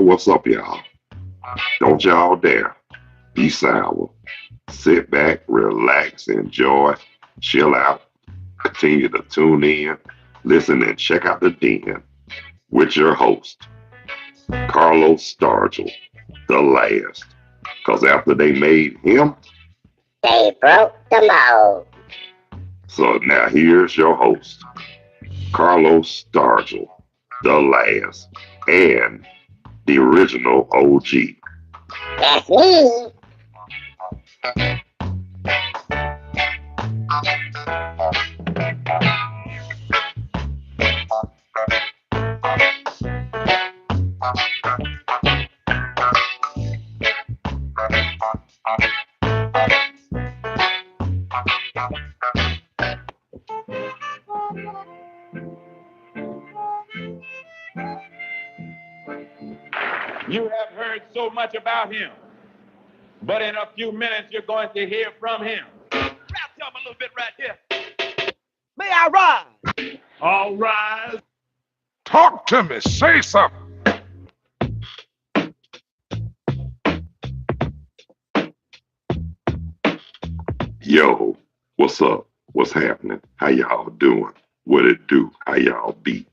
what's up, y'all? Don't y'all dare be sour. Sit back, relax, enjoy, chill out, continue to tune in, listen, and check out the den with your host, Carlos Stargell, the last. Because after they made him, They broke the mold. so now here's your host, Carlos Stargell, the last, and the original OG. That's me. You have heard so much about him, but in a few minutes you're going to hear from him. Rap to him a little bit right here. May I rise? All rise. Talk to me. Say something. Yo, what's up? What's happening? How y'all doing? What it do? How y'all be?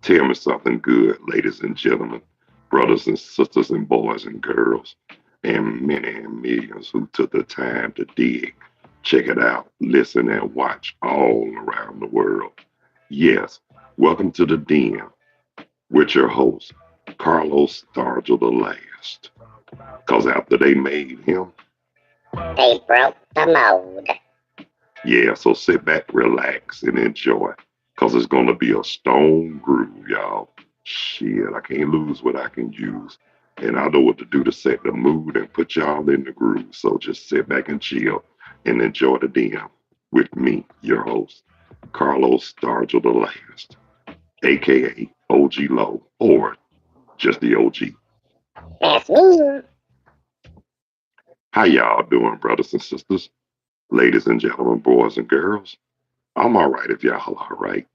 Tell me something good, ladies and gentlemen, brothers and sisters and boys and girls, and many and millions who took the time to dig, check it out, listen and watch all around the world. Yes, welcome to the den with your host, Carlos Stargell the last. Cause after they made him, They broke the mold. yeah, so sit back, relax, and enjoy. Cause it's gonna be a stone groove, y'all. Shit, I can't lose what I can use. And I know what to do to set the mood and put y'all in the groove. So just sit back and chill and enjoy the DM with me, your host, Carlos Stargell the last, aka OG Low, or just the OG. That's me. How y'all doing, brothers and sisters, ladies and gentlemen, boys and girls? I'm all right if y'all all right.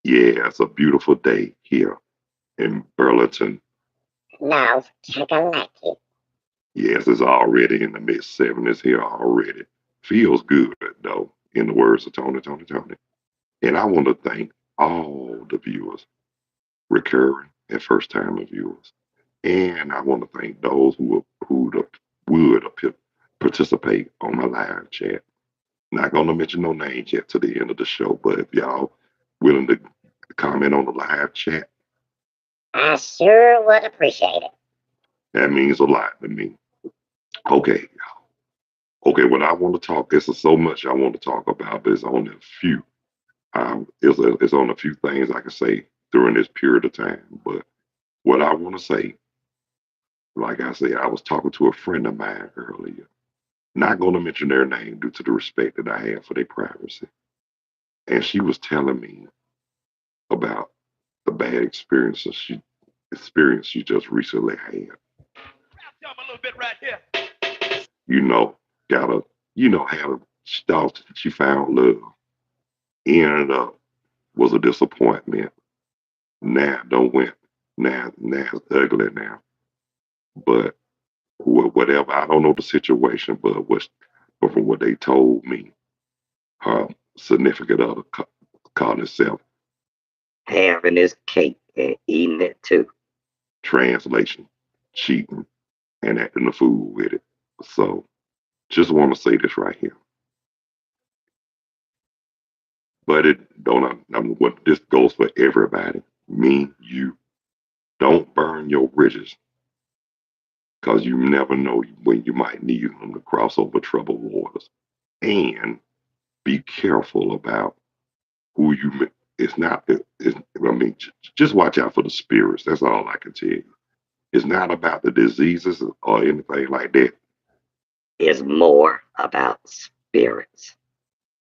Yeah, it's a beautiful day here in Burlington. Now, take a lucky. Yes, it's already in the mid 70s here already. Feels good though, in the words of Tony. And I want to thank all the viewers, recurring and first time viewers. And I want to thank those who would participate on my live chat. Not gonna mention no names yet to the end of the show, but if y'all willing to comment on the live chat, I sure would appreciate it. that means a lot to me. Okay, okay. What I want to talk, this is so much I want to talk about, but it's only a few. It's on a few things I can say during this period of time. But what I want to say, like I say, I was talking to a friend of mine earlier. Not going to mention their name due to the respect that I have for their privacy. And she was telling me about the bad experience she just recently had. Rap to him a little bit right here. You know, gotta had a thought she found love. Ended up was a disappointment. Now don't went. Now it's ugly now. But whatever, I don't know the situation, but from what they told me, her significant other called herself Having his cake and eating it too. translation, cheating and acting a fool with it. So just want to say this right here. But it don't. What this goes for everybody. Me, you. Don't burn your bridges, because you never know when you might need them to cross over troubled waters. And be careful about who you. It's not. I mean, just watch out for the spirits. That's all I can tell you. It's not about the diseases or anything like that, Is more about spirits.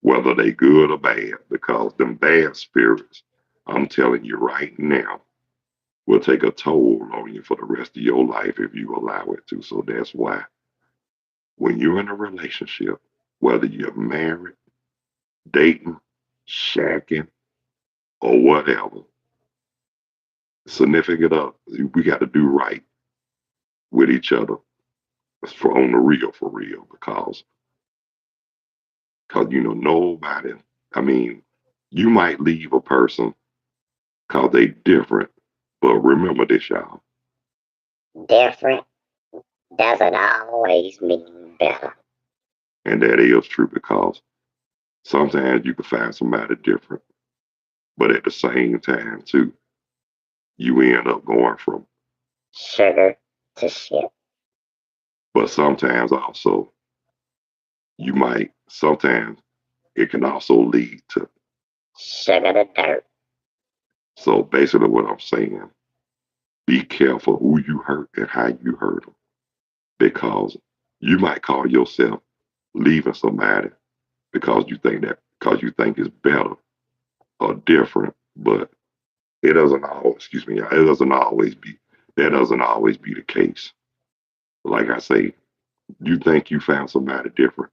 whether they good or bad. Because them bad spirits, I'm telling you right now, will take a toll on you for the rest of your life if you allow it to. So that's why when you're in a relationship, whether you're married, dating, shacking, or whatever, significant other, we got to do right with each other for on the real for real because you know nobody. I mean, you might leave a person because they different, but remember this, y'all. Different doesn't always mean better. And that is true because sometimes you can find somebody different, but at the same time, too, you end up going from. Sugar to shit. But sometimes also, sometimes it can also lead to. Sugar to dirt. So basically, what I'm saying, be careful who you hurt and how you hurt them because you might call yourself leaving somebody because you think it's better or different, but it doesn't always, excuse me, it doesn't always be, that doesn't always be the case. Like I say, you think you found somebody different,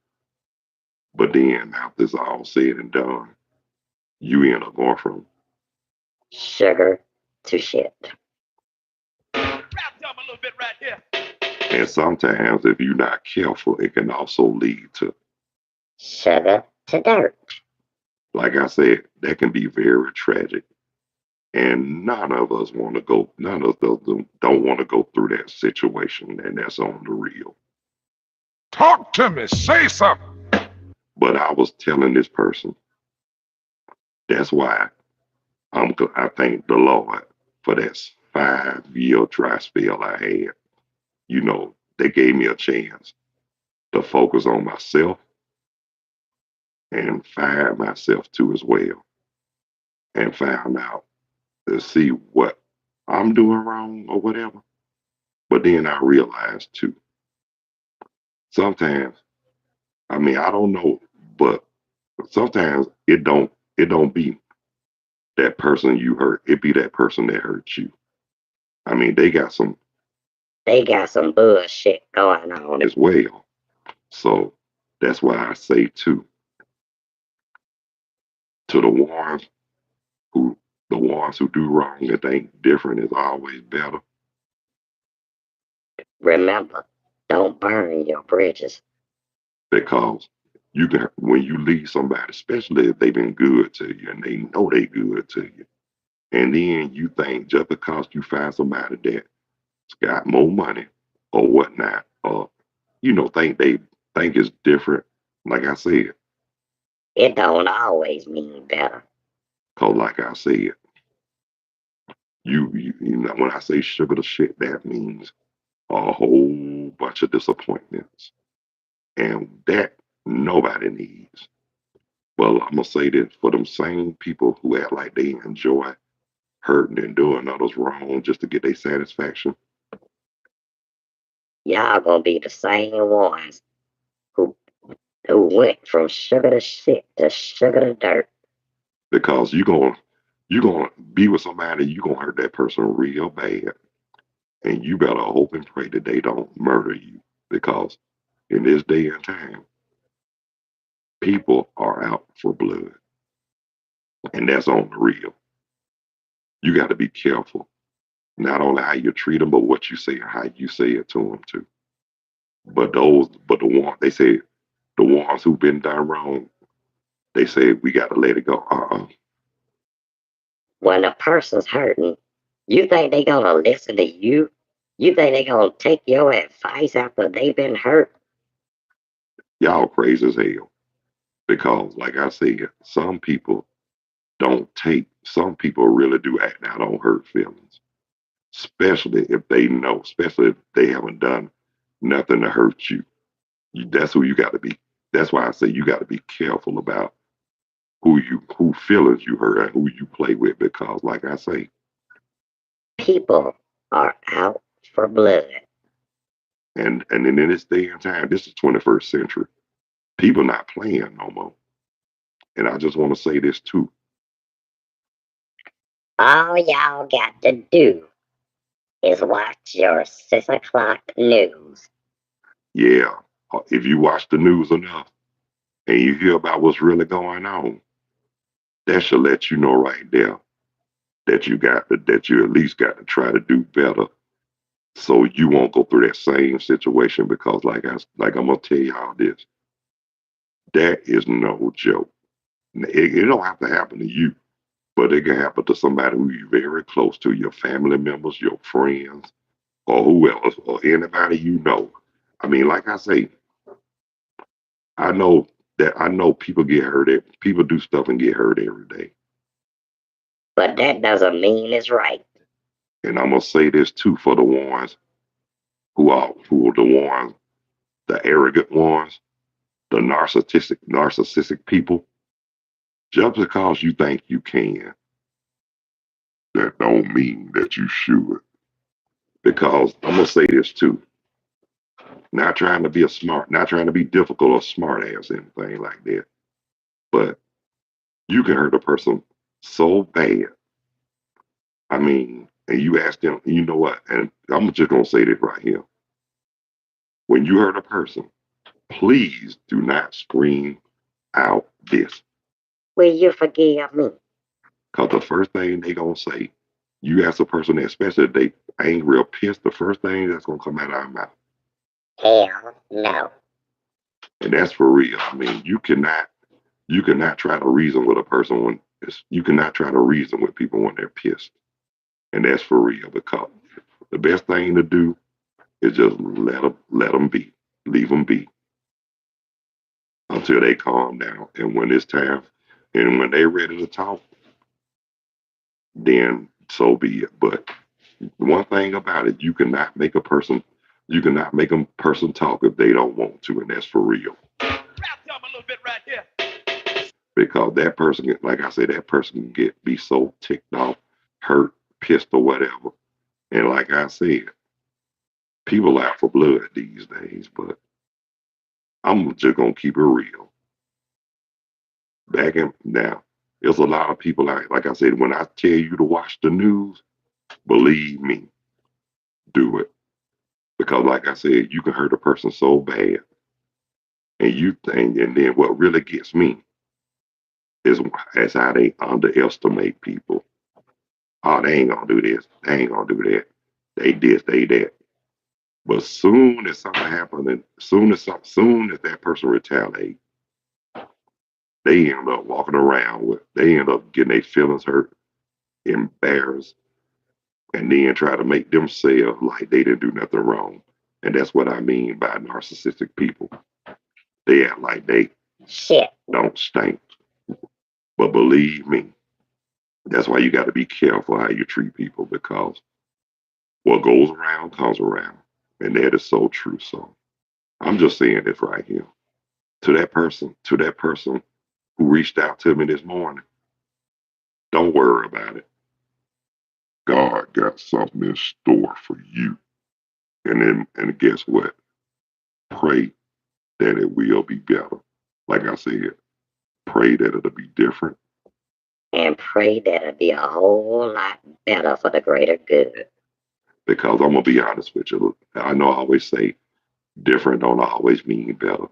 but then after it's all said and done, you end up going from. Sugar to shit. Rap them a little bit right here. And sometimes, if you're not careful, it can also lead to. Sugar to dirt. Like I said, that can be very tragic. And none of us don't want to go through that situation, and that's on the real. Talk to me. Say something. But I was telling this person, that's why I thank the Lord for that 5 year dry spell I had. You know, they gave me a chance to focus on myself and find myself too as well, and found out to see what I'm doing wrong or whatever. But then I realized too, sometimes, I mean, I don't know, but sometimes it don't be that person you hurt. It be that person that hurt you. I mean, they got some bullshit going on. as well. So that's why I say too, to who the ones who do wrong and think different is always better. Remember, don't burn your bridges. Because you can, when you leave somebody, especially if they've been good to you and they know they good to you, and then you think just because you find somebody that's got more money or whatnot, or think they think it's different. Like I said, It don't always mean better. cause like I said, you know when I say sugar to shit, that means a whole bunch of disappointments, and that nobody needs. Well, I'm gonna say this for them same people who act like they enjoy hurting and doing others wrong just to get their satisfaction. Y'all gonna be the same ones who went from sugar to shit to sugar to dirt. Because you gonna be with somebody, you gonna hurt that person real bad. And you better hope and pray that they don't murder you. Because in this day and time, people are out for blood. And that's on the real. You got to be careful. Not only how you treat them, but what you say and how you say it to them too. But the ones they say, the ones who've been done wrong, they say we got to let it go. When a person's hurting, you think they gonna listen to you? You think they gonna take your advice after they've been hurt? Y'all crazy as hell. Because, like I said, some people don't take. Some people really do act out on hurt feelings, especially if they know, especially if they haven't done nothing to hurt you. That's who you got to be. That's why I say you got to be careful about who feelings you hurt and who you play with. Because, like I say, People are out for blood. and in this day and time, this is 21st century. People not playing no more. And I just want to say this too. All y'all got to do is watch your 6 o'clock news. Yeah, if you watch the news enough and you hear about what's really going on, that should let you know right there that you at least got to try to do better so you won't go through that same situation because, I'm gonna tell y'all this, that is no joke. It don't have to happen to you, but it can happen to somebody who you're very close to, your family members, your friends, or who else, or anybody you know. I mean, like I say, I know people get hurt. People do stuff and get hurt every day. But that doesn't mean it's right. And I'm gonna say this too for the ones who are the ones, the arrogant ones, the narcissistic people. Just because you think you can, that don't mean that you should. Because I'm gonna say this too. Not trying to be not trying to be difficult or smart ass anything like that. But you can hurt a person so bad. I mean, and you ask them, you know what? And I'm just gonna say this right here. When you hurt a person, please do not scream out this. Will you forgive me? Because the first thing they gonna say, you ask a person, especially if they angry or pissed, the first thing that's gonna come out of their mouth. Hell no. And that's for real. I mean, you cannot try to reason with a person you cannot try to reason with people when they're pissed. And that's for real because the best thing to do is just let them be, leave them be until they calm down. And when it's time, and when they're ready to talk, then so be it. But one thing about it, you cannot make a person talk if they don't want to, and that's for real. Rap them a little bit right here. Because that person, like I said, that person can be so ticked off, hurt, pissed, or whatever. And like I said, people out for blood these days, but I'm just gonna keep it real. Back in now, there's a lot of people like I said, when I tell you to watch the news, believe me, do it. Because like I said, you can hurt a person so bad. And then what really gets me is how they underestimate people. Oh, they ain't gonna do this, they ain't gonna do that. They this, they that. But soon as something happens, and soon as that person retaliates, they end up walking around they end up getting their feelings hurt, embarrassed, and then try to make themselves like they didn't do nothing wrong. And that's what I mean by narcissistic people. They act like they Shit. don't stink. But believe me, that's why you got to be careful how you treat people because what goes around comes around. And that is so true. So I'm just saying this right here. To that person who reached out to me this morning, don't worry about it. God got something in store for you. And guess what? Pray that it will be better. Like I said, pray that it'll be different. And pray that it'll be a whole lot better for the greater good. Because I'm gonna be honest with you. I know I always say different don't always mean better.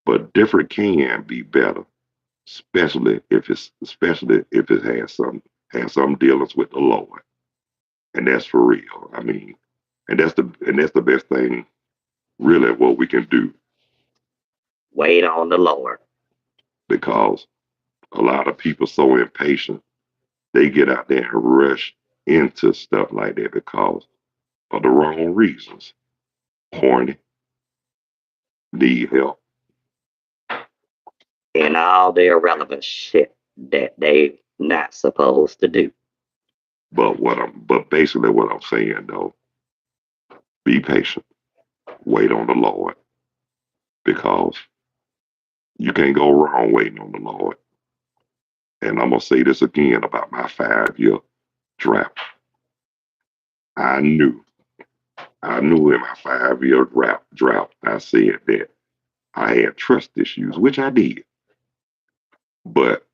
But different can be better, especially if it has some dealings with the Lord. And that's for real. I mean, and that's the best thing really what we can do Wait on the Lord. because a lot of people so impatient, they get out there and rush into stuff like that because of the wrong reasons. Horny, need help. And all the irrelevant shit that they not supposed to do. But basically what I'm saying though, be patient. Wait on the Lord because you can't go wrong waiting on the Lord. And I'm gonna say this again about my 5 year drought. I knew, I knew in my 5 year drought, I said that I had trust issues, which I did. But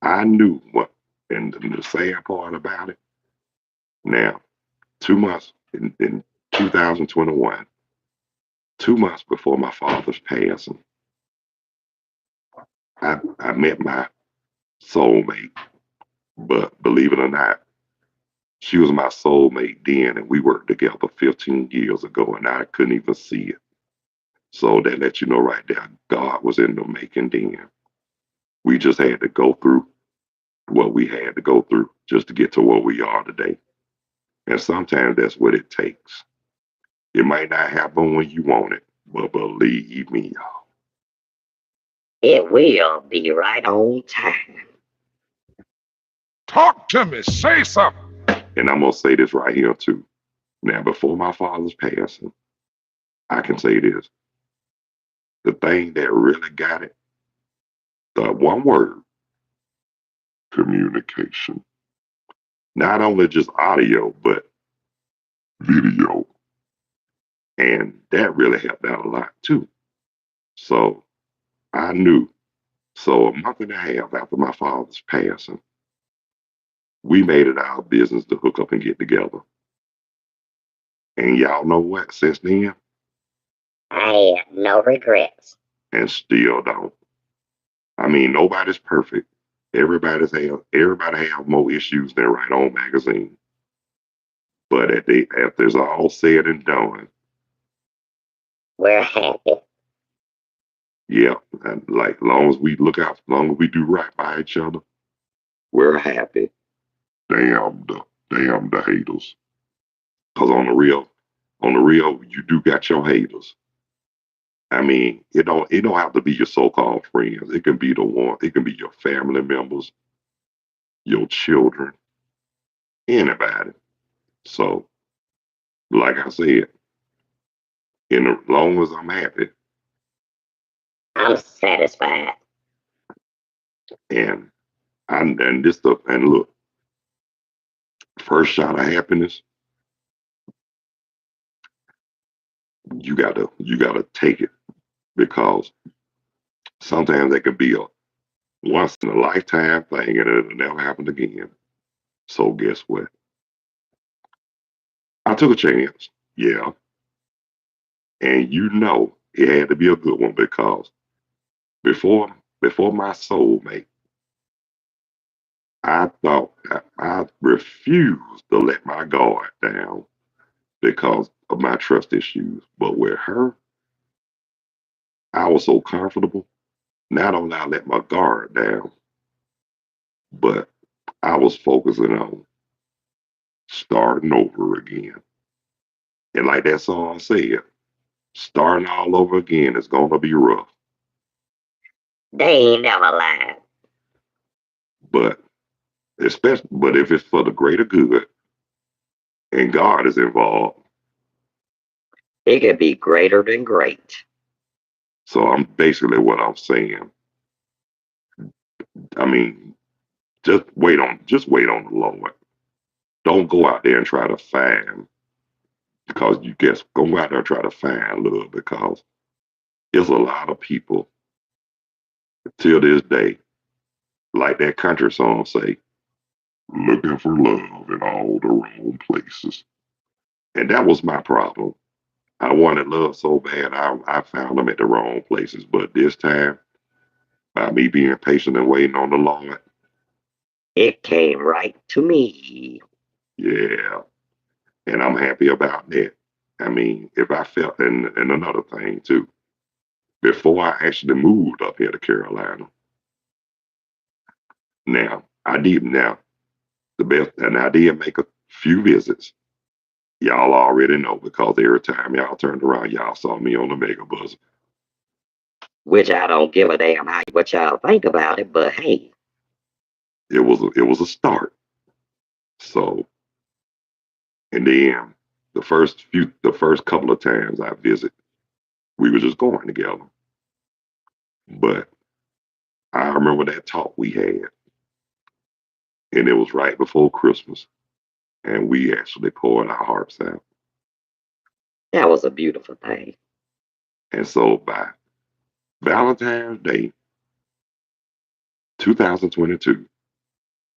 I knew what, and the sad part about it, now, 2 months in 2021, 2 months before my father's passing, I met my soulmate. But believe it or not, She was my soulmate then, and we worked together 15 years ago, and I couldn't even see it. So that let you know right there, God was in the making then. We just had to go through what we had to go through just to get to where we are today. And sometimes that's what it takes. It might not happen when you want it, but believe me, y'all. It will be right on time. Talk to me. Say something. And I'm going to say this right here, too. Now, before my father's passing, I can say this. The thing that really got it, the one word, communication. Not only just audio, but video. And that really helped out a lot, too. So I knew. So a month and a half after my father's passing, we made it our business to hook up and get together. And y'all know what? Since then, I have no regrets. and still don't. I mean, nobody's perfect. Everybody have more issues than Right On magazine. But after it's all said and done, We're happy. yeah, and like long as we look out, long as we do right by each other, we're happy. Damn the haters. Cause on the real, you do got your haters. I mean, it don't have to be your so-called friends. It can be the one. It can be your family members, your children, anybody. So, like I said, in as long as I'm happy, I'm satisfied. and and this stuff, and look, first shot of happiness, you gotta take it because sometimes it can be a once in a lifetime thing, and it'll never happen again. So guess what? I took a chance, yeah, and it had to be a good one because before before my soulmate, I thought I refused to let my guard down because of my trust issues. But with her, I was so comfortable. Not only I let my guard down, but I was focusing on starting over again. And like that song said, starting all over again is gonna be rough. They ain't never lied. But but if it's for the greater good and God is involved, It could be greater than great. so I'm basically what I'm saying. I mean, just wait on the Lord. Don't go out there and try to find because you guess go out there and try to find love because there's a lot of people till this day, like that country song say, looking for love in all the wrong places. And that was my problem. I wanted love so bad I found them at the wrong places. But this time, by me being patient and waiting on the Lord, It came right to me. yeah. And I'm happy about that. I mean, if I felt and another thing too, before I actually moved up here to Carolina, now the best and I did make a few visits. Y'all already know because every time y'all turned around, y'all saw me on the mega bus. Which I don't give a damn what y'all think about it, but hey, It was a start. So and then the first couple of times I visit, we were just going together. But I remember that talk we had, and it was right before Christmas, and we actually poured our hearts out. that was a beautiful thing. And so by Valentine's Day 2022,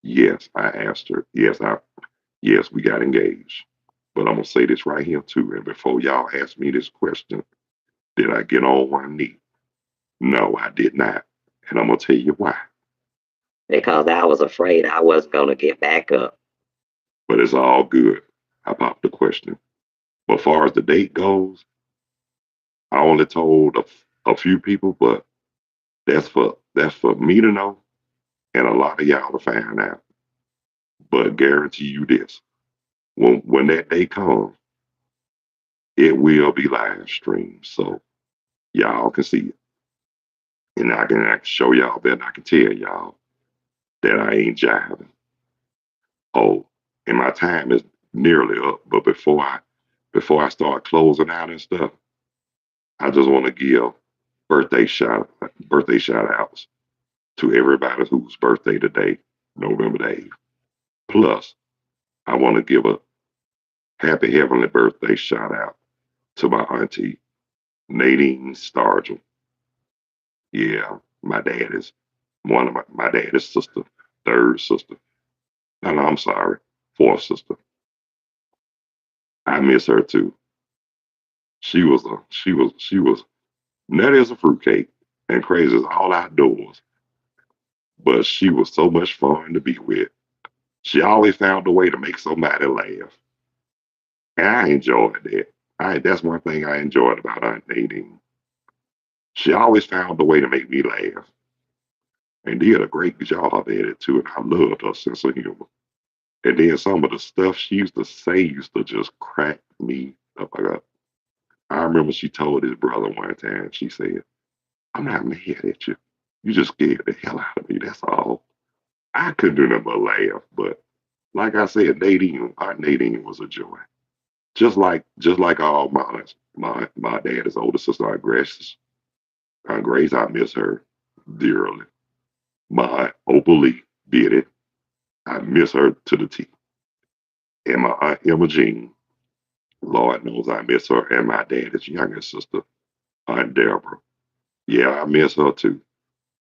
yes, I asked her. Yes, we got engaged. But I'm gonna say this right here too. And before y'all ask me this question, did I get on one knee? No, I did not. And I'm gonna tell you why. Because I was afraid I wasn't going to get back up. but it's all good. I popped the question. But as far as the date goes, I only told a few people, but that's for me to know and a lot of y'all to find out. But guarantee you this: when that day comes, it will be live streamed, so y'all can see it, and I can show y'all that. And I can tell y'all that I ain't jiving. Oh, and my time is nearly up. But before I start closing out and stuff, I just want to give birthday shout outs to everybody whose birthday today, November the 8th. Plus, I want to give a happy heavenly birthday shout out to my auntie Nadine Stargell. Yeah, my dad is one of my dad is sister, third sister. No, I'm sorry, fourth sister. I miss her too. She was nutty as a fruitcake and crazy as all outdoors, but she was so much fun to be with. She always found a way to make somebody laugh, and I enjoyed that. That's one thing I enjoyed about Aunt Nadine. She always found a way to make me laugh, and did a great job at it too. And I loved her sense of humor. And then some of the stuff she used to say used to just crack me up. I remember she told his brother one time, she said, "I'm not mad at you. You just scared the hell out of me. That's all." I couldn't do nothing but laugh. But like I said, Aunt Nadine was a joy. Just like all my aunts. My dad's older sister, Aunt Grace. Aunt Grace, I miss her dearly. My aunt Opal Lee did it. I miss her to the T. And my aunt Emma Jean, Lord knows I miss her. And my dad's younger sister, Aunt Deborah. Yeah, I miss her too.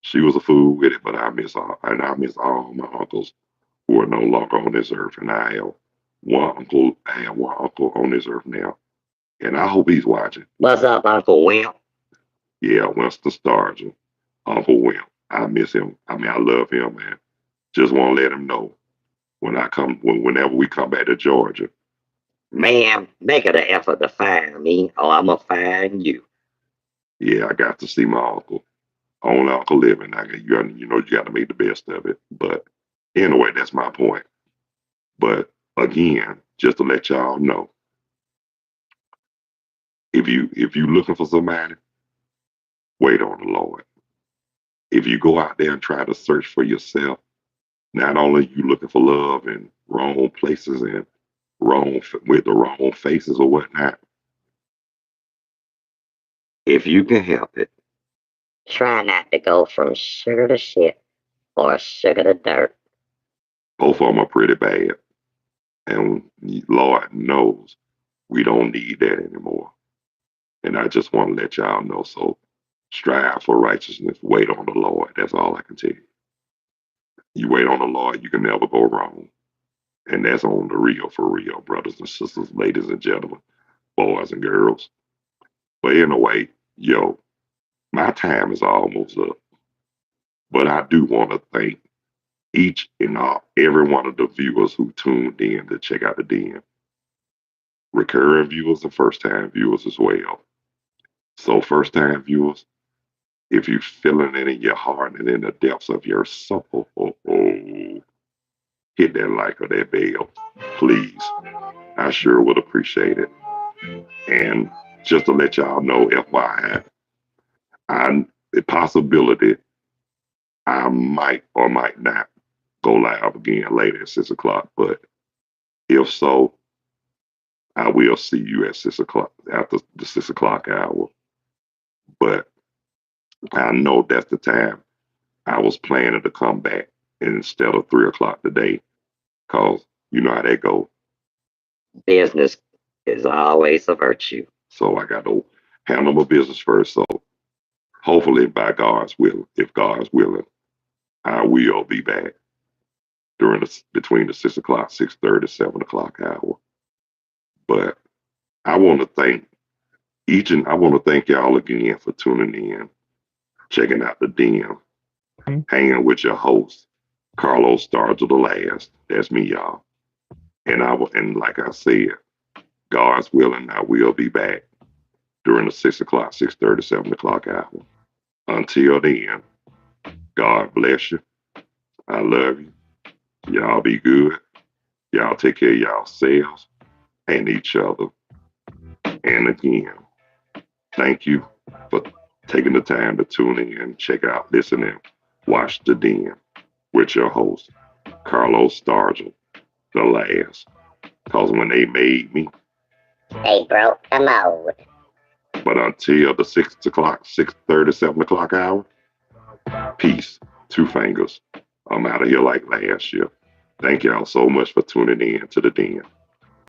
She was a fool with it, but I miss all my uncles who are no longer on this earth. And I have one uncle on this earth now. And I hope he's watching. What's up, Uncle Wimp? Yeah, Winston Stargell, Uncle Wimp. I miss him. I mean, I love him, man. Just want to let him know whenever we come back to Georgia. Ma'am, make it an effort to find me, or I'm going to find you. Yeah, I got to see my uncle. Only uncle living. You got to make the best of it. But anyway, that's my point. But again, just to let y'all know, if you looking for somebody, wait on the Lord. If you go out there and try to search for yourself, not only you looking for love in wrong places and with the wrong faces or whatnot. If you can help it, Try not to go from sugar to shit or sugar to dirt. Both of them are pretty bad. And Lord knows we don't need that anymore. And I just want to let y'all know. So strive for righteousness. Wait on the Lord. That's all I can tell you. You wait on the Lord, you can never go wrong. And that's on the real for real, brothers and sisters, ladies and gentlemen, boys and girls. But anyway, yo, my time is almost up. But I do want to thank every one of the viewers who tuned in to check out the den. Recurring viewers and first time viewers as well. So first time viewers, if you're feeling it in your heart and in the depths of your soul, hit that like or that bell, please. I sure would appreciate it. And just to let y'all know, FYI, the possibility I might or might not go live again later at 6 o'clock. But if so, I will see you at 6 o'clock after the 6 o'clock hour. But I know that's the time I was planning to come back instead of 3 o'clock today, cause you know how that go. Business is always a virtue. So I got to handle my business first. So hopefully, by God's will, if God's willing, I will be back between the 6 o'clock, 6:30, 7 o'clock hour. But I want to thank I want to thank y'all again for tuning in, checking out the den, hanging with your host, Carlos Stargell the Last. That's me, y'all. And like I said, God's willing, I will be back during the 6 o'clock, 6:30, 7 o'clock hour. Until then, God bless you. I love you. Y'all be good. Y'all take care of yourselves and each other. And again, thank you for taking the time to tune in, check out, listen, and watch The Den with your host, Carlos Stargent, the last. Because when they made me, Hey, bro, I'm old. but until the 6 o'clock, 6:30, 7 o'clock hour, peace, two fingers. I'm out of here like last year. Thank y'all so much for tuning in to The Den.